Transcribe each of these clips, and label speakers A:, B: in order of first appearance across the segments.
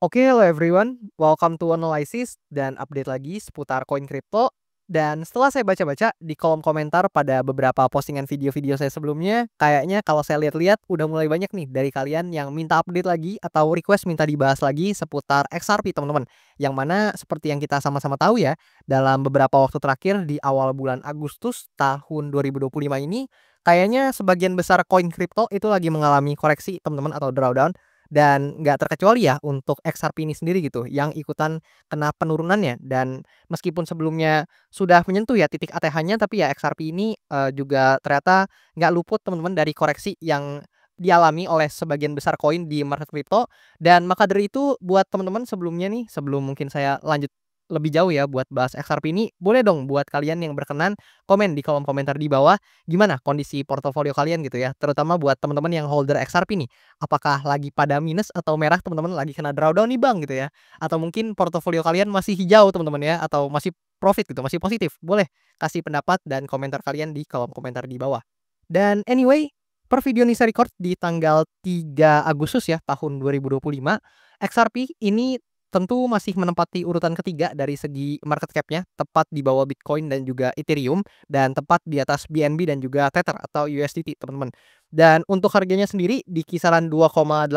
A: Oke, hello everyone, welcome to Analysis dan update lagi seputar koin kripto. Dan setelah saya baca-baca di kolom komentar pada beberapa postingan video-video saya sebelumnya, kayaknya kalau saya lihat-lihat udah mulai banyak nih dari kalian yang minta update lagi atau request minta dibahas lagi seputar XRP teman-teman. Yang mana seperti yang kita sama-sama tahu ya, dalam beberapa waktu terakhir di awal bulan Agustus tahun 2025 ini, kayaknya sebagian besar koin kripto itu lagi mengalami koreksi teman-teman atau drawdown. Dan nggak terkecuali ya untuk XRP ini sendiri gitu yang ikutan kena penurunannya. Dan meskipun sebelumnya sudah menyentuh ya titik ATH-nya, tapi ya XRP ini, juga ternyata nggak luput teman-teman dari koreksi yang dialami oleh sebagian besar koin di market kripto. Dan maka dari itu buat teman-teman sebelumnya nih, sebelum mungkin saya lanjut lebih jauh ya buat bahas XRP ini, boleh dong buat kalian yang berkenan komen di kolom komentar di bawah, gimana kondisi portofolio kalian gitu ya, terutama buat teman-teman yang holder XRP nih. Apakah lagi pada minus atau merah teman-teman, lagi kena drawdown nih Bang gitu ya, atau mungkin portofolio kalian masih hijau teman-teman ya, atau masih profit gitu, masih positif. Boleh kasih pendapat dan komentar kalian di kolom komentar di bawah. Dan anyway, per video ini saya record di tanggal 3 Agustus ya tahun 2025. XRP ini tentu masih menempati urutan ketiga dari segi market cap-nya, tepat di bawah Bitcoin dan juga Ethereum, dan tepat di atas BNB dan juga Tether atau USDT teman-teman. Dan untuk harganya sendiri di kisaran $2,88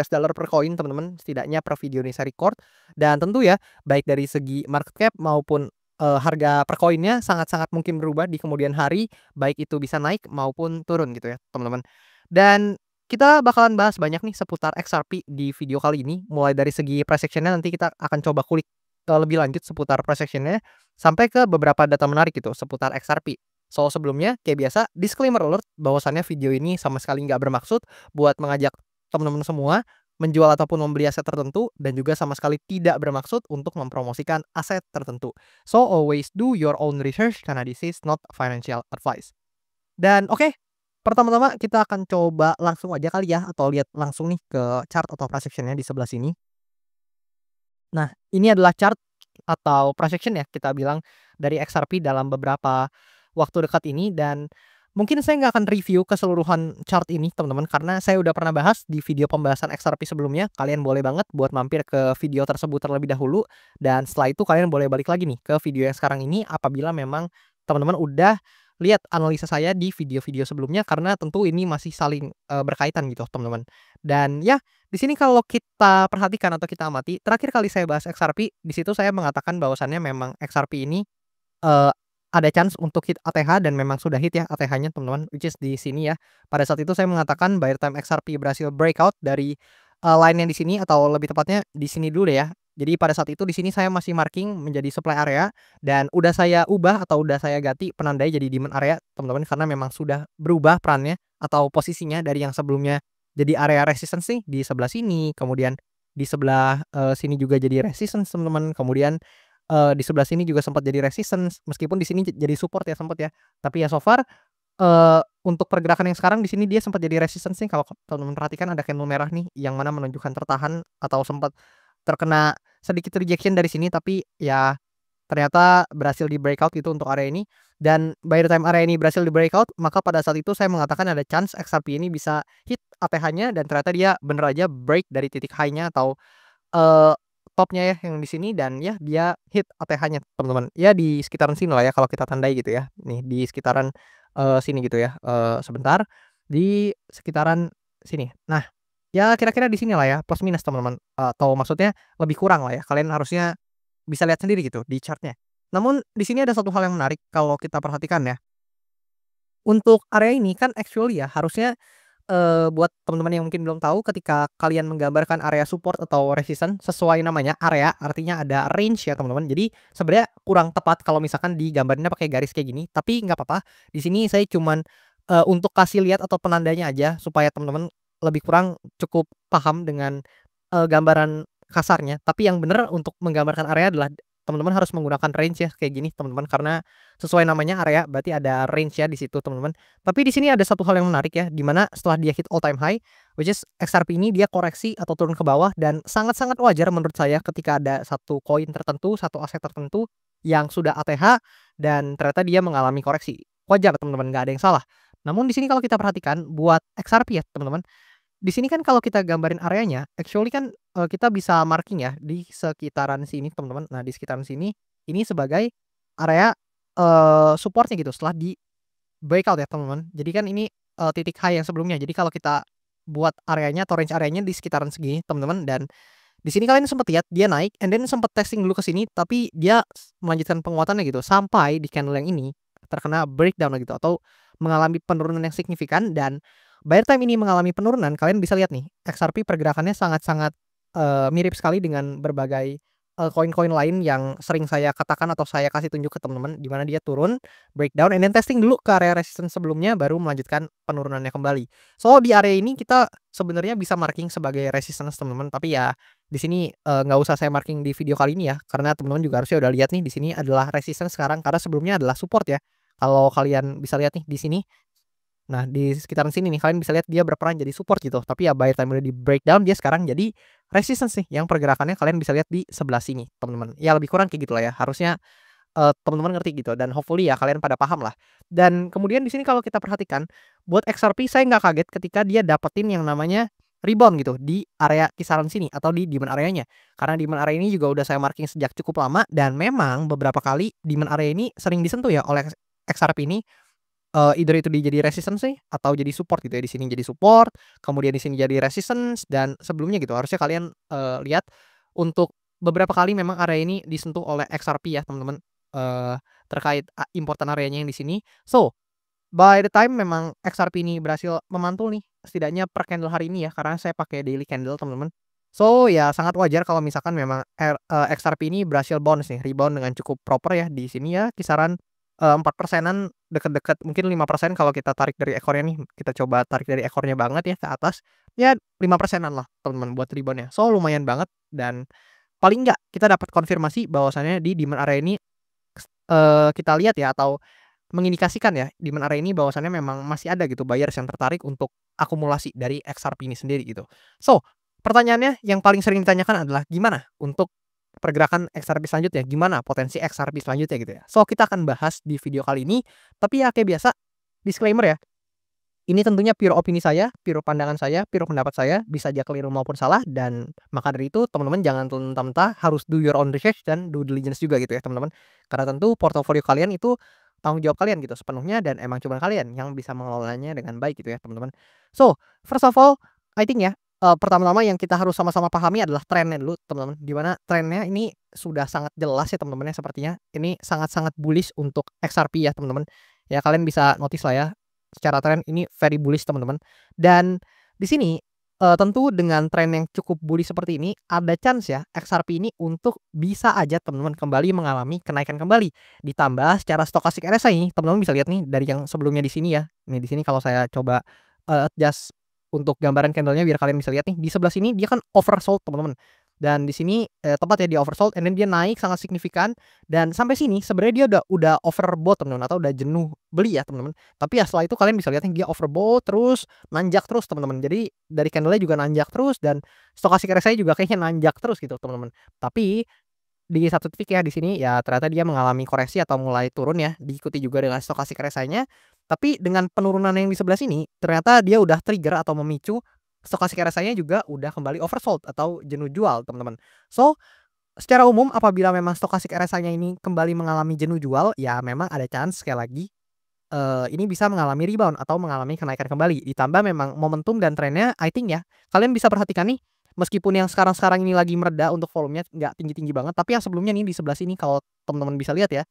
A: per koin teman-teman, setidaknya per video ini saya record. Dan tentu ya, baik dari segi market cap maupun harga per koinnya sangat-sangat mungkin berubah di kemudian hari, baik itu bisa naik maupun turun gitu ya teman-teman. Dan kita bakalan bahas banyak nih seputar XRP di video kali ini, mulai dari segi price action-nya nanti kita akan coba kulik lebih lanjut seputar price action-nya, sampai ke beberapa data menarik gitu seputar XRP. So, sebelumnya kayak biasa disclaimer alert bahwasannya video ini sama sekali nggak bermaksud buat mengajak teman-teman semua menjual ataupun membeli aset tertentu, dan juga sama sekali tidak bermaksud untuk mempromosikan aset tertentu. So, always do your own research karena this is not financial advice. Dan oke, pertama-tama kita akan coba langsung aja kali ya, atau lihat langsung nih ke chart atau price action-nya di sebelah sini. Nah, ini adalah chart atau price action ya kita bilang dari XRP dalam beberapa waktu dekat ini. Dan mungkin saya nggak akan review keseluruhan chart ini teman-teman, karena saya udah pernah bahas di video pembahasan XRP sebelumnya. Kalian boleh banget buat mampir ke video tersebut terlebih dahulu, dan setelah itu kalian boleh balik lagi nih ke video yang sekarang ini apabila memang teman-teman udah lihat analisa saya di video-video sebelumnya, karena tentu ini masih saling berkaitan gitu teman-teman. Dan ya, di sini kalau kita perhatikan atau kita amati, terakhir kali saya bahas XRP, di situ saya mengatakan bahwasannya memang XRP ini, eee, ada chance untuk hit ATH, dan memang sudah hit ya ATH-nya teman-teman, which is di sini ya. Pada saat itu saya mengatakan by the time XRP berhasil breakout dari, line yang di sini, atau lebih tepatnya di sini dulu deh ya. Jadi pada saat itu di sini saya masih marking menjadi supply area, dan udah saya ubah atau udah saya ganti penandai jadi demand area teman-teman, karena memang sudah berubah perannya atau posisinya dari yang sebelumnya jadi area resistance nih di sebelah sini, kemudian di sebelah, sini juga jadi resistance teman-teman, kemudian, di sebelah sini juga sempat jadi resistance, meskipun di sini jadi support ya sempat ya. Tapi ya so far, untuk pergerakan yang sekarang di sini dia sempat jadi resistance nih, kalau teman-teman perhatikan ada candle merah nih yang mana menunjukkan tertahan atau sempat terkena sedikit rejection dari sini, tapi ya ternyata berhasil di breakout gitu untuk area ini. Dan by the time area ini berhasil di breakout, maka pada saat itu saya mengatakan ada chance XRP ini bisa hit ATH-nya, dan ternyata dia bener aja break dari titik high-nya atau, eee, top-nya ya yang di sini, dan ya dia hit ATH-nya teman-teman. Ya di sekitaran sini lah ya kalau kita tandai gitu ya. Nih di sekitaran, sini gitu ya, sebentar, di sekitaran sini. Nah, ya kira-kira di sini lah ya, plus minus teman-teman, atau maksudnya lebih kurang lah ya, kalian harusnya bisa lihat sendiri gitu di chart-nya. Namun di sini ada satu hal yang menarik kalau kita perhatikan ya. Untuk area ini kan actually ya harusnya, buat teman-teman yang mungkin belum tahu, ketika kalian menggambarkan area support atau resistance sesuai namanya area, artinya ada range ya teman-teman. Jadi sebenarnya kurang tepat kalau misalkan digambarinnya pakai garis kayak gini, tapi nggak apa-apa. Di sini saya cuman, untuk kasih lihat atau penandanya aja supaya teman-teman lebih kurang cukup paham dengan, gambaran kasarnya. Tapi yang bener untuk menggambarkan area adalah teman-teman harus menggunakan range ya kayak gini teman-teman, karena sesuai namanya area berarti ada range ya di situ teman-teman. Tapi di sini ada satu hal yang menarik ya, di mana setelah dia hit all time high, which is XRP ini dia koreksi atau turun ke bawah, dan sangat-sangat wajar menurut saya ketika ada satu koin tertentu, satu aset tertentu yang sudah ATH dan ternyata dia mengalami koreksi. Wajar teman-teman, nggak ada yang salah. Namun di sini kalau kita perhatikan buat XRP ya teman-teman, di sini kan kalau kita gambarin areanya, actually kan, kita bisa marking ya di sekitaran sini teman-teman. Nah, di sekitaran sini, ini sebagai area, support-nya gitu setelah di breakout ya teman-teman. Jadi kan ini, titik high yang sebelumnya. Jadi kalau kita buat areanya atau range areanya di sekitaran segini teman-teman, dan di sini kalian sempet lihat dia naik and then sempet testing dulu ke sini, tapi dia melanjutkan penguatannya gitu sampai di candle yang ini terkena breakdown gitu atau mengalami penurunan yang signifikan. Dan by the time ini mengalami penurunan, kalian bisa lihat nih XRP pergerakannya sangat-sangat, mirip sekali dengan berbagai, koin-koin lain yang sering saya katakan atau saya kasih tunjuk ke teman-teman, di mana dia turun, breakdown, and then testing dulu ke area resistance sebelumnya baru melanjutkan penurunannya kembali. So di area ini kita sebenarnya bisa marking sebagai resistance teman-teman, tapi ya di sini, nggak usah saya marking di video kali ini ya, karena teman-teman juga harusnya udah lihat nih di sini adalah resistance sekarang karena sebelumnya adalah support ya. Kalau kalian bisa lihat nih di sini, nah di sekitaran sini nih kalian bisa lihat dia berperan jadi support gitu, tapi ya by the time udah di breakdown dia sekarang jadi resistance nih yang pergerakannya kalian bisa lihat di sebelah sini teman-teman. Ya lebih kurang kayak gitulah ya, harusnya, teman-teman ngerti gitu dan hopefully ya kalian pada paham lah. Dan kemudian di sini kalau kita perhatikan, buat XRP saya nggak kaget ketika dia dapetin yang namanya rebound gitu di area kisaran sini atau di demand areanya. Karena demand area ini juga udah saya marking sejak cukup lama dan memang beberapa kali demand area ini sering disentuh ya oleh XRP ini, either itu jadi resistance sih atau jadi support gitu ya. Di sini jadi support, kemudian di sini jadi resistance dan sebelumnya gitu. Harusnya kalian, lihat untuk beberapa kali memang area ini disentuh oleh XRP ya teman-teman, terkait important areanya yang di sini. So, by the time memang XRP ini berhasil memantul nih, setidaknya per candle hari ini ya, karena saya pakai daily candle teman-teman. So, ya sangat wajar kalau misalkan memang XRP ini berhasil bounce nih, rebound dengan cukup proper ya di sini ya kisaran, 4 persenan, deket-deket mungkin 5% kalau kita tarik dari ekornya nih, kita coba tarik dari ekornya banget ya ke atas, ya 5 persenan lah teman-teman buat rebound-nya. So, lumayan banget dan paling enggak kita dapat konfirmasi bahwasannya di demand area ini, kita lihat ya atau mengindikasikan ya di demand area ini bahwasannya memang masih ada gitu buyers yang tertarik untuk akumulasi dari XRP ini sendiri gitu. So, pertanyaannya yang paling sering ditanyakan adalah gimana untuk pergerakan XRP selanjutnya, gimana potensi XRP selanjutnya gitu ya. So, kita akan bahas di video kali ini, tapi ya kayak biasa disclaimer ya, ini tentunya pure opini saya, pure pandangan saya, pure pendapat saya, bisa aja keliru maupun salah dan maka dari itu teman-teman jangan mentah-mentah, harus do your own research dan due diligence juga gitu ya teman-teman. Karena tentu portofolio kalian itu tanggung jawab kalian gitu sepenuhnya dan emang cuma kalian yang bisa mengelolanya dengan baik gitu ya teman-teman. So, first of all, I think ya, pertama-tama yang kita harus sama-sama pahami adalah trennya dulu teman-teman. Di mana trennya ini sudah sangat jelas ya teman-teman ya sepertinya. Ini sangat-sangat bullish untuk XRP ya teman-teman. Ya kalian bisa notice lah ya, secara tren ini very bullish teman-teman. Dan di sini, tentu dengan tren yang cukup bullish seperti ini, ada chance ya XRP ini untuk bisa aja teman-teman kembali mengalami kenaikan kembali. Ditambah secara stokastik RSI nih, teman-teman bisa lihat nih dari yang sebelumnya di sini ya. Nih di sini kalau saya coba, adjust untuk gambaran candle-nya biar kalian bisa lihat nih, di sebelah sini dia kan oversold teman-teman. Dan di sini, tepat ya dia oversold and then dia naik sangat signifikan dan sampai sini sebenarnya dia udah overbought teman-teman atau udah jenuh beli ya teman-teman. Tapi ya setelah itu kalian bisa lihat nih dia overbought terus, nanjak terus teman-teman. Jadi dari candle-nya juga nanjak terus dan stokastik RSI juga kayaknya nanjak terus gitu teman-teman. Tapi di satu titik ya di sini ya ternyata dia mengalami koreksi atau mulai turun ya, diikuti juga dengan stokastik RSI-nya. Tapi dengan penurunan yang di sebelah sini ternyata dia udah trigger atau memicu stokastik RSI-nya juga udah kembali oversold atau jenuh jual teman-teman. So, secara umum apabila memang stokastik RSI-nya ini kembali mengalami jenuh jual, ya memang ada chance sekali lagi, ini bisa mengalami rebound atau mengalami kenaikan kembali. Ditambah memang momentum dan trennya I think ya, kalian bisa perhatikan nih, meskipun yang sekarang-sekarang ini lagi mereda untuk volumenya nggak tinggi-tinggi banget, tapi yang sebelumnya nih di sebelah sini kalau teman-teman bisa lihat ya,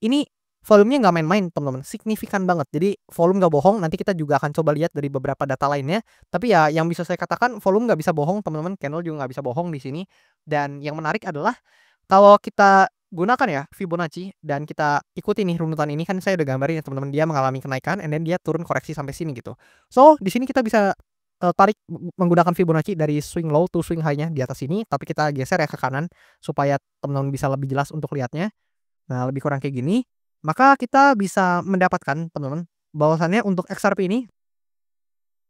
A: ini volumenya nggak main-main teman-teman, signifikan banget. Jadi volume nggak bohong, nanti kita juga akan coba lihat dari beberapa data lainnya. Tapi ya yang bisa saya katakan volume nggak bisa bohong teman-teman, candle juga nggak bisa bohong di sini. Dan yang menarik adalah kalau kita gunakan ya Fibonacci dan kita ikuti nih runutan ini, kan saya udah gambarin ya teman-teman, dia mengalami kenaikan and then dia turun koreksi sampai sini gitu. So, di sini kita bisa, tarik menggunakan Fibonacci dari swing low to swing high-nya di atas sini, tapi kita geser ya ke kanan supaya teman-teman bisa lebih jelas untuk lihatnya. Nah, lebih kurang kayak gini. Maka kita bisa mendapatkan teman-teman, bahwasannya untuk XRP ini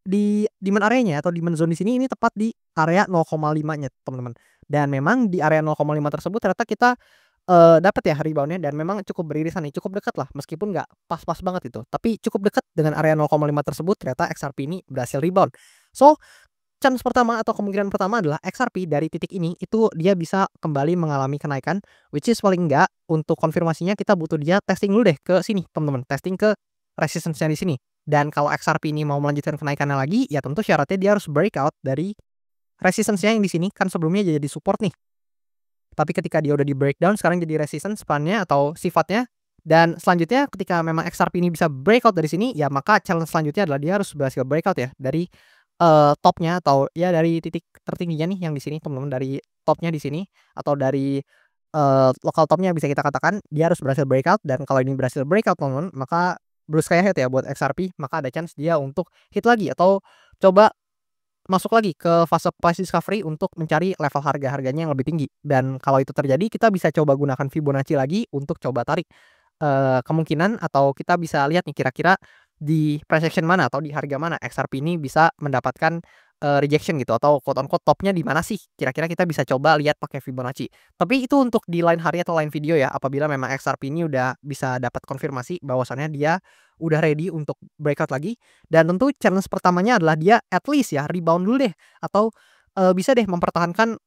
A: di demand area-nya atau demand zone di sini ini tepat di area 0,5-nya teman-teman. Dan memang di area 0,5 tersebut ternyata kita, dapat ya rebound-nya dan memang cukup beririsan nih, cukup dekat lah meskipun nggak pas-pas banget itu. Tapi cukup dekat dengan area 0,5 tersebut ternyata XRP ini berhasil rebound. So, chance pertama atau kemungkinan pertama adalah XRP dari titik ini itu dia bisa kembali mengalami kenaikan, which is paling enggak untuk konfirmasinya kita butuh dia testing dulu deh ke sini teman-teman, testing ke resistance-nya di sini. Dan kalau XRP ini mau melanjutkan kenaikannya lagi, ya tentu syaratnya dia harus breakout dari resistance-nya yang di sini, kan sebelumnya jadi support nih. Tapi ketika dia udah di breakdown sekarang jadi resistance span-nya atau sifatnya, dan selanjutnya ketika memang XRP ini bisa breakout dari sini, ya maka challenge selanjutnya adalah dia harus berhasil breakout ya dari topnya atau ya dari titik tertingginya nih yang di sini teman-teman, dari topnya di sini atau dari lokal topnya bisa kita katakan dia harus berhasil breakout. Dan kalau ini berhasil breakout teman-teman, maka blue sky ahead ya buat XRP, maka ada chance dia untuk hit lagi atau coba masuk lagi ke fase price discovery untuk mencari level harga-harganya yang lebih tinggi. Dan kalau itu terjadi kita bisa coba gunakan Fibonacci lagi untuk coba tarik kemungkinan, atau kita bisa lihat nih kira-kira di price action mana atau di harga mana XRP ini bisa mendapatkan rejection gitu, atau quote on quote topnya di mana sih, kira-kira kita bisa coba lihat pakai Fibonacci. Tapi itu untuk di lain hari atau lain video ya, apabila memang XRP ini udah bisa dapat konfirmasi bahwasannya dia udah ready untuk breakout lagi. Dan tentu challenge pertamanya adalah dia at least ya rebound dulu deh, atau bisa deh mempertahankan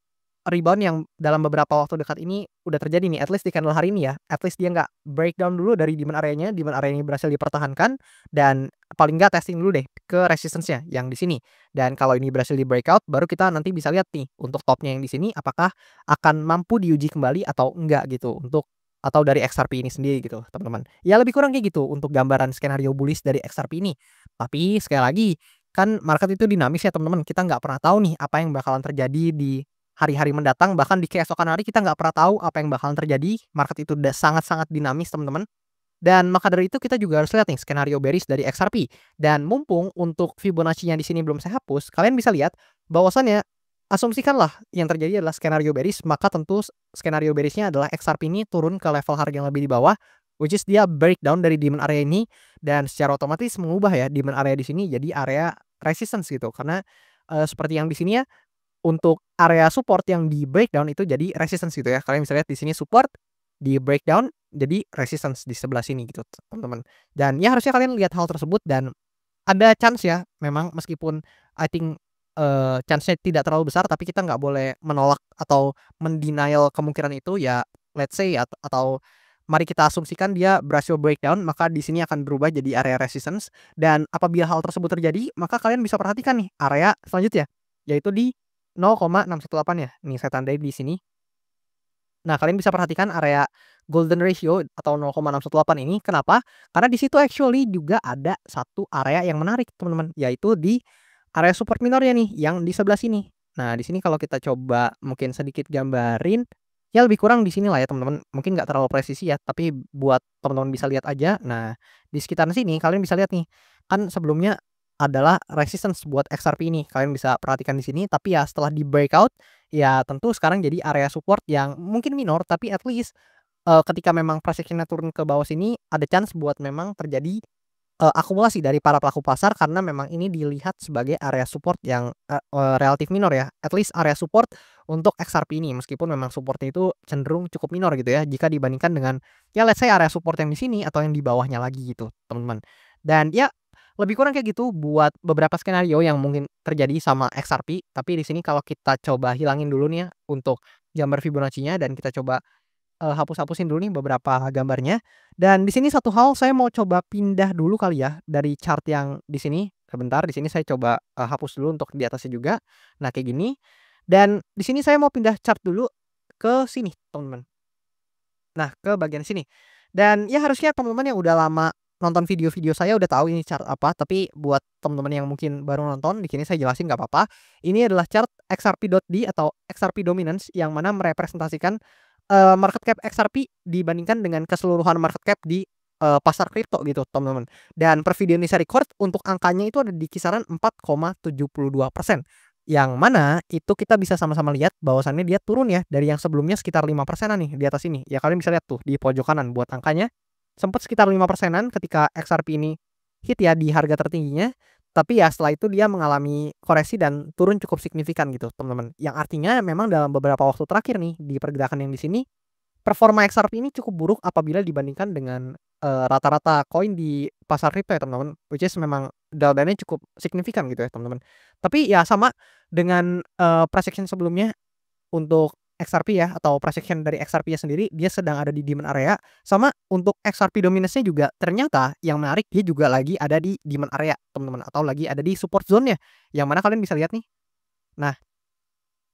A: rebound yang dalam beberapa waktu dekat ini udah terjadi nih, at least di candle hari ini ya, at least dia nggak breakdown dulu dari demand area-nya, demand area ini berhasil dipertahankan, dan paling nggak testing dulu deh ke resistance-nya yang di sini. Dan kalau ini berhasil di breakout, baru kita nanti bisa lihat nih untuk topnya yang di sini apakah akan mampu diuji kembali atau enggak gitu, untuk atau dari XRP ini sendiri gitu teman-teman. Ya lebih kurang kayak gitu untuk gambaran skenario bullish dari XRP ini. Tapi sekali lagi, kan market itu dinamis ya teman-teman, kita nggak pernah tahu nih apa yang bakalan terjadi di hari-hari mendatang, bahkan di keesokan hari kita nggak pernah tahu apa yang bakalan terjadi. Market itu udah sangat-sangat dinamis teman-teman. Dan maka dari itu kita juga harus lihat nih skenario bearish dari XRP. Dan mumpung untuk Fibonacci-nya di sini belum saya hapus, kalian bisa lihat bahwasannya asumsikanlah yang terjadi adalah skenario bearish, maka tentu skenario bearish-nya adalah XRP ini turun ke level harga yang lebih di bawah, which is dia breakdown dari demand area ini, dan secara otomatis mengubah ya demand area di sini jadi area resistance gitu. Karena seperti yang di sini ya, untuk area support yang di breakdown itu jadi resistance gitu ya. Kalian bisa lihat di sini support, di breakdown jadi resistance di sebelah sini gitu teman-teman. Dan ya harusnya kalian lihat hal tersebut, dan ada chance ya memang meskipun I think chance-nya tidak terlalu besar, tapi kita nggak boleh menolak atau mendenial kemungkinan itu ya. Let's say atau mari kita asumsikan dia berhasil breakdown, maka di sini akan berubah jadi area resistance. Dan apabila hal tersebut terjadi, maka kalian bisa perhatikan nih area selanjutnya, yaitu di 0,618 ya. Nih saya tandai di sini. Nah, kalian bisa perhatikan area golden ratio atau 0,618 ini. Kenapa? Karena di situ actually juga ada satu area yang menarik, teman-teman, yaitu di area support minornya nih yang di sebelah sini. Nah, di sini kalau kita coba mungkin sedikit gambarin, ya lebih kurang di sini lah ya, teman-teman. Mungkin nggak terlalu presisi ya, tapi buat teman-teman bisa lihat aja. Nah, di sekitar sini kalian bisa lihat nih. Kan sebelumnya adalah resistance buat XRP ini. Kalian bisa perhatikan di sini, tapi ya setelah di breakout, ya tentu sekarang jadi area support yang mungkin minor, tapi at least ketika memang price action-nya turun ke bawah sini, ada chance buat memang terjadi akumulasi dari para pelaku pasar, karena memang ini dilihat sebagai area support yang relatif minor ya. At least area support untuk XRP ini, meskipun memang supportnya itu cenderung cukup minor gitu ya jika dibandingkan dengan ya let's say area support yang di sini atau yang di bawahnya lagi gitu, teman-teman. Dan ya lebih kurang kayak gitu buat beberapa skenario yang mungkin terjadi sama XRP. Tapi di sini kalau kita coba hilangin dulu nih ya untuk gambar Fibonacci-nya, dan kita coba hapus-hapusin dulu nih beberapa gambarnya. Dan di sini satu hal saya mau coba pindah dulu kali ya dari chart yang di sini. Sebentar, di sini saya coba hapus dulu untuk di atasnya juga. Nah, kayak gini. Dan di sini saya mau pindah chart dulu ke sini, teman-teman. Nah, ke bagian sini. Dan ya harusnya teman-teman yang udah lama nonton video-video saya udah tahu ini chart apa, tapi buat teman-teman yang mungkin baru nonton, di sini saya jelasin nggak apa-apa. Ini adalah chart XRP.D atau XRP Dominance, yang mana merepresentasikan market cap XRP dibandingkan dengan keseluruhan market cap di pasar kripto gitu, teman-teman. Dan per video ini saya record untuk angkanya itu ada di kisaran 4,72%. Yang mana itu kita bisa sama-sama lihat bahwasannya dia turun ya dari yang sebelumnya sekitar 5%-an nih di atas ini. Ya kalian bisa lihat tuh di pojok kanan buat angkanya sempat sekitar 5%-an ketika XRP ini hit ya di harga tertingginya. Tapi ya setelah itu dia mengalami koreksi dan turun cukup signifikan gitu, teman-teman. Yang artinya memang dalam beberapa waktu terakhir nih di pergerakan yang di sini performa XRP ini cukup buruk apabila dibandingkan dengan rata-rata koin di pasar kripto ya teman-teman, which is memang drawdown-nya cukup signifikan gitu ya teman-teman. Tapi ya sama dengan, price action sebelumnya untuk XRP ya atau price action dari XRP-nya sendiri dia sedang ada di demand area, sama untuk XRP dominance-nya juga ternyata yang menarik dia juga lagi ada di demand area teman-teman, atau lagi ada di support zone-nya, yang mana kalian bisa lihat nih. Nah,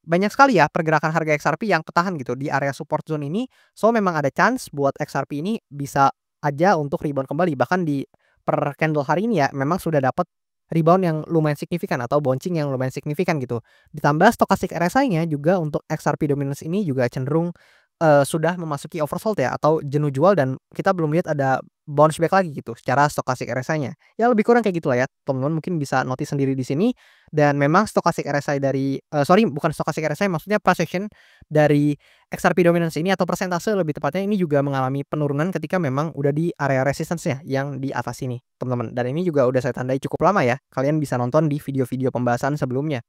A: banyak sekali ya pergerakan harga XRP yang ketahan gitu di area support zone ini. So memang ada chance buat XRP ini bisa aja untuk rebound kembali. Bahkan di per candle hari ini ya memang sudah dapat rebound yang lumayan signifikan atau bouncing yang lumayan signifikan gitu. Ditambah stochastic RSI-nya juga untuk XRP dominance ini juga cenderung sudah memasuki oversold ya atau jenuh jual, dan kita belum lihat ada bounce back lagi gitu secara stochastic RSI-nya. Ya lebih kurang kayak gitulah ya. Teman-teman mungkin bisa notice sendiri di sini, dan memang stochastic RSI dari bukan stochastic RSI, maksudnya price action dari XRP dominance ini atau persentase lebih tepatnya ini juga mengalami penurunan ketika memang udah di area resistance-nya yang di atas ini, teman-teman. Dan ini juga udah saya tandai cukup lama ya. Kalian bisa nonton di video-video pembahasan sebelumnya.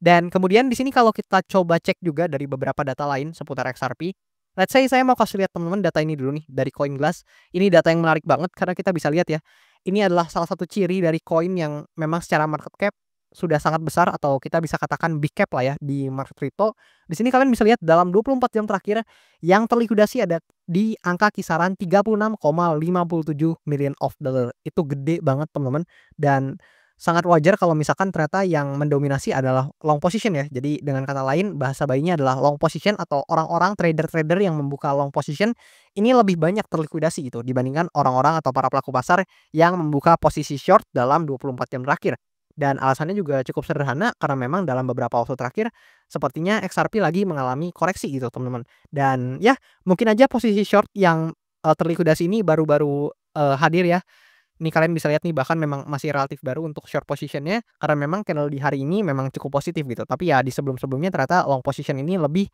A: Dan kemudian di sini kalau kita coba cek juga dari beberapa data lain seputar XRP, let's say saya mau kasih lihat teman-teman data ini dulu nih dari CoinGlass. Ini data yang menarik banget karena kita bisa lihat ya. Ini adalah salah satu ciri dari koin yang memang secara market cap sudah sangat besar atau kita bisa katakan big cap lah ya di market crypto. Di sini kalian bisa lihat dalam 24 jam terakhir yang terlikuidasi ada di angka kisaran 36,57 million of dollar. Itu gede banget teman-teman, dan sangat wajar kalau misalkan ternyata yang mendominasi adalah long position ya. Jadi dengan kata lain bahasa bayinya adalah long position atau orang-orang trader-trader yang membuka long position ini lebih banyak terlikuidasi gitu dibandingkan orang-orang atau para pelaku pasar yang membuka posisi short dalam 24 jam terakhir. Dan alasannya juga cukup sederhana karena memang dalam beberapa waktu terakhir sepertinya XRP lagi mengalami koreksi gitu teman-teman. Dan ya mungkin aja posisi short yang terlikuidasi ini baru-baru hadir ya. Ini kalian bisa lihat nih bahkan memang masih relatif baru untuk short position-nya karena memang candle di hari ini memang cukup positif gitu. Tapi ya di sebelum-sebelumnya ternyata long position ini lebih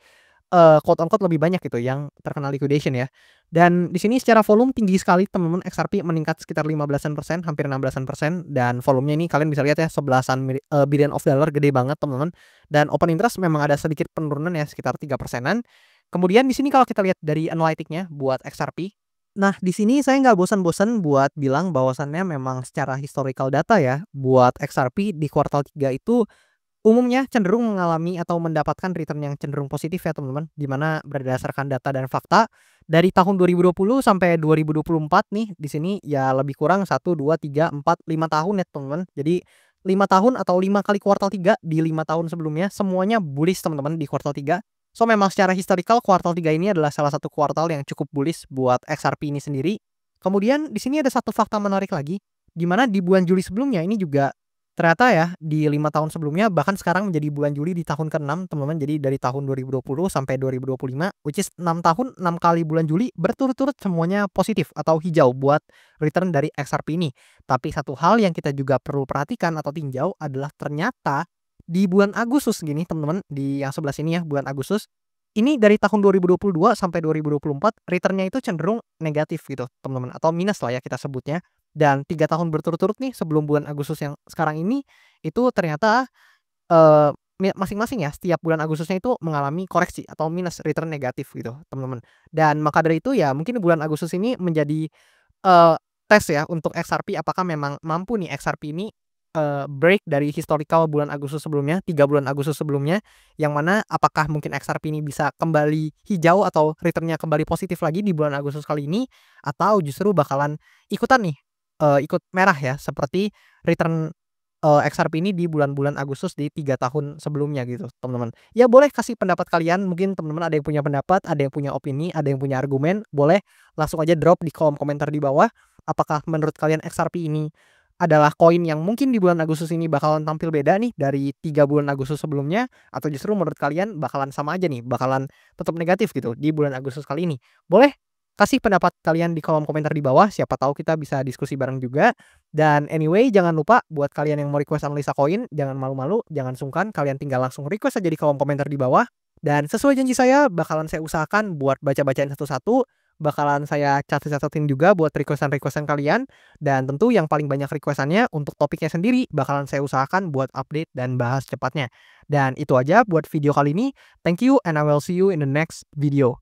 A: quote on quote lebih banyak gitu yang terkena liquidation ya. Dan di sini secara volume tinggi sekali teman-teman, XRP meningkat sekitar 15%, hampir 16%, dan volumenya ini kalian bisa lihat ya 11-an billion of dollar, gede banget teman-teman. Dan open interest memang ada sedikit penurunan ya sekitar 3%-an. Kemudian di sini kalau kita lihat dari analytic-nya buat XRP. Nah, di sini saya nggak bosan-bosan buat bilang bahwasannya memang secara historical data ya, buat XRP di kuartal 3 itu umumnya cenderung mengalami atau mendapatkan return yang cenderung positif ya teman-teman, di mana berdasarkan data dan fakta dari tahun 2020 sampai 2024 nih di sini ya lebih kurang 1, 2, 3, 4, 5 tahun ya teman-teman. Jadi 5 tahun atau 5 kali kuartal 3 di 5 tahun sebelumnya semuanya bullish teman-teman di kuartal 3. So memang secara historical kuartal 3 ini adalah salah satu kuartal yang cukup bullish buat XRP ini sendiri. Kemudian di sini ada satu fakta menarik lagi, di mana di bulan Juli sebelumnya ini juga ternyata ya di 5 tahun sebelumnya bahkan sekarang menjadi bulan Juli di tahun ke-6 teman-teman. Jadi dari tahun 2020 sampai 2025 which is 6 tahun 6 kali bulan Juli berturut-turut semuanya positif atau hijau buat return dari XRP ini. Tapi satu hal yang kita juga perlu perhatikan atau tinjau adalah ternyata di bulan Agustus gini teman-teman, di yang sebelah sini ya bulan Agustus ini dari tahun 2022 sampai 2024 returnnya itu cenderung negatif gitu teman-teman, atau minus lah ya kita sebutnya. Dan 3 tahun berturut-turut nih sebelum bulan Agustus yang sekarang ini itu ternyata eee, masing-masing ya setiap bulan Agustusnya itu mengalami koreksi atau minus return negatif gitu teman-teman. Dan maka dari itu ya mungkin bulan Agustus ini menjadi eee, tes ya untuk XRP apakah memang mampu nih XRP ini break dari historical bulan Agustus sebelumnya, 3 bulan Agustus sebelumnya, yang mana apakah mungkin XRP ini bisa kembali hijau atau returnnya kembali positif lagi di bulan Agustus kali ini, atau justru bakalan ikutan nih, ikut merah ya seperti return XRP ini di bulan-bulan Agustus di 3 tahun sebelumnya gitu teman-teman. Ya boleh kasih pendapat kalian, mungkin teman-teman ada yang punya pendapat, ada yang punya opini, ada yang punya argumen, boleh langsung aja drop di kolom komentar di bawah. Apakah menurut kalian XRP ini adalah koin yang mungkin di bulan Agustus ini bakalan tampil beda nih dari 3 bulan Agustus sebelumnya, atau justru menurut kalian bakalan sama aja nih, bakalan tetap negatif gitu di bulan Agustus kali ini? Boleh kasih pendapat kalian di kolom komentar di bawah, siapa tahu kita bisa diskusi bareng juga. Dan anyway, jangan lupa buat kalian yang mau request analisa koin, jangan malu-malu, jangan sungkan, kalian tinggal langsung request aja di kolom komentar di bawah. Dan sesuai janji saya, bakalan saya usahakan buat baca-bacain satu-satu, bakalan saya catat-catatin juga buat requestan-requestan kalian. Dan tentu yang paling banyak requestannya untuk topiknya sendiri bakalan saya usahakan buat update dan bahas cepatnya. Dan itu aja buat video kali ini. Thank you and I will see you in the next video.